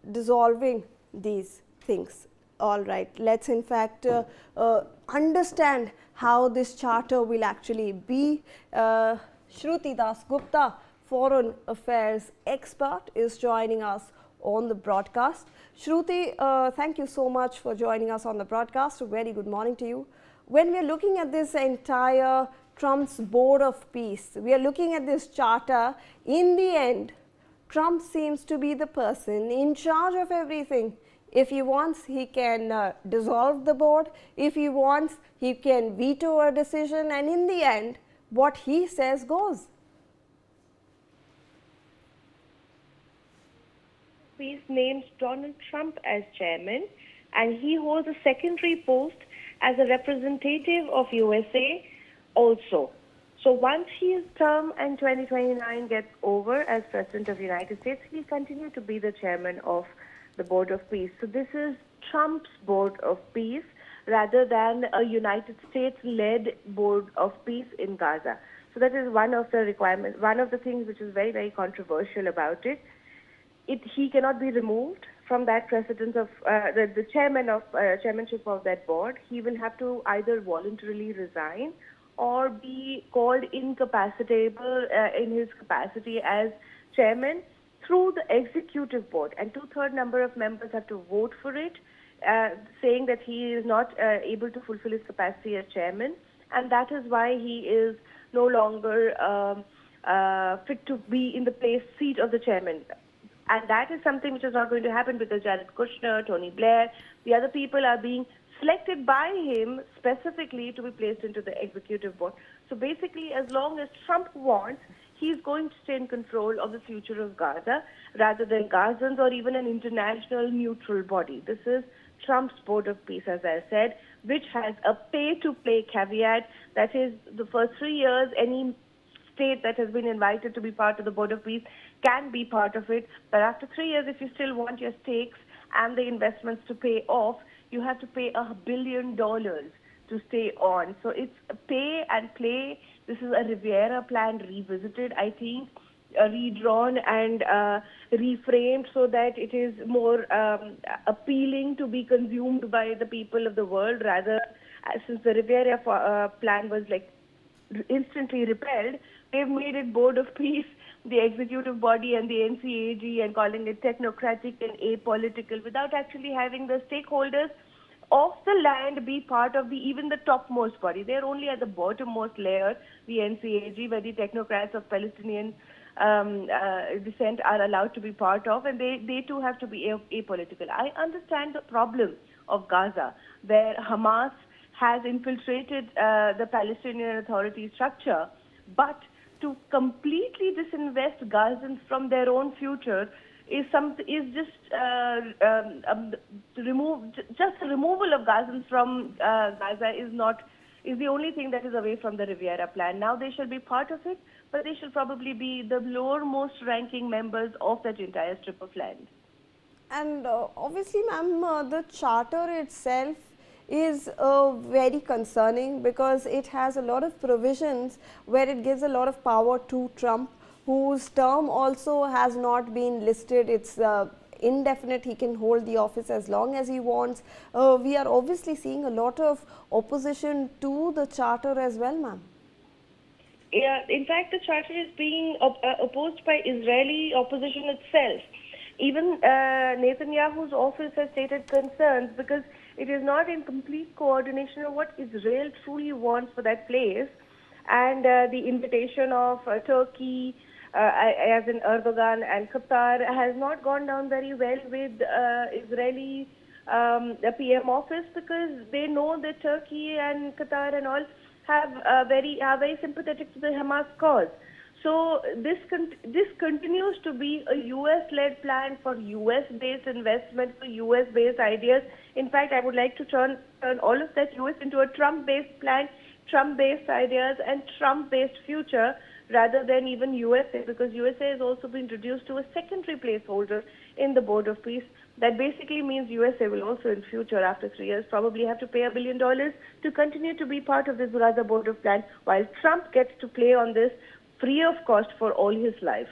dissolving these things. All right, let's in fact understand how this charter will actually be. Shruti Das Gupta, Foreign Affairs expert, is joining us on the broadcast. Shruti, thank you so much for joining us on the broadcast. A very good morning to you. When we are looking at this entire Trump's Board of Peace, we are looking at this charter. In the end, Trump seems to be the person in charge of everything. If he wants, he can dissolve the board. If he wants, he can veto a decision, and in the end, what he says goes. Peace names Donald Trump as chairman, and he holds a secondary post as a representative of USA also. So once his term in 2029 gets over as President of the United States, he'll continue to be the chairman of the Board of Peace. So this is Trump's Board of Peace rather than a United States-led Board of Peace in Gaza. So that is one of the requirements, one of the things which is very, very controversial about it. He cannot be removed from that precedence of the chairmanship of that board. He will have to either voluntarily resign or be called incapacitable in his capacity as chairman through the executive board, and 2/3 number of members have to vote for it, saying that he is not able to fulfill his capacity as chairman, and that is why he is no longer fit to be in the seat of the chairman. And that is something which is not going to happen because Jared Kushner, Tony Blair, the other people are being selected by him specifically to be placed into the executive board. So basically, as long as Trump wants, he's going to stay in control of the future of Gaza rather than Gazans or even an international neutral body. This is Trump's Board of Peace, as I said, which has a pay-to-play caveat. That is, the first 3 years, any state that has been invited to be part of the Board of Peace can be part of it. But after 3 years, if you still want your stakes and the investments to pay off, you have to pay $1 billion to stay on. So it's pay and play. This is a Riviera plan revisited, I think, redrawn and reframed so that it is more appealing to be consumed by the people of the world rather, since the Riviera plan was like instantly repelled, they've made it Board of Peace, the executive body, and the NCAG, and calling it technocratic and apolitical without actually having the stakeholders of the land be part of even the topmost body. They're only at the bottommost layer, the NCAG, where the technocrats of Palestinian descent are allowed to be part of, and they too have to be apolitical. I understand the problem of Gaza, where Hamas has infiltrated the Palestinian Authority structure, but to completely disinvest Gazans from their own future is just the removal of Gazans from Gaza is the only thing that is away from the Riviera plan. Now they shall be part of it, but they shall probably be the lowermost ranking members of that entire strip of land. And obviously, ma'am, the charter itself is very concerning because it has a lot of provisions where it gives a lot of power to Trump, whose term also has not been listed. It's indefinite. He can hold the office as long as he wants. We are obviously seeing a lot of opposition to the charter as well, ma'am. Yeah, in fact, the charter is being opposed by Israeli opposition itself. Even Netanyahu's office has stated concerns because it is not in complete coordination of what Israel truly wants for that place. And the invitation of Turkey, as in Erdogan and Qatar, has not gone down very well with Israeli PM office because they know that Turkey and Qatar and all are very sympathetic to the Hamas cause. So this continues to be a U.S.-led plan for U.S.-based investment, for U.S.-based ideas. In fact, I would like to turn all of that U.S. into a Trump-based plan, Trump-based ideas, and Trump-based future rather than even USA, because USA has also been reduced to a secondary placeholder in the Board of Peace. That basically means USA will also in future, after 3 years, probably have to pay $1 billion to continue to be part of this Gaza Board of Plan, while Trump gets to play on this free of cost for all his life.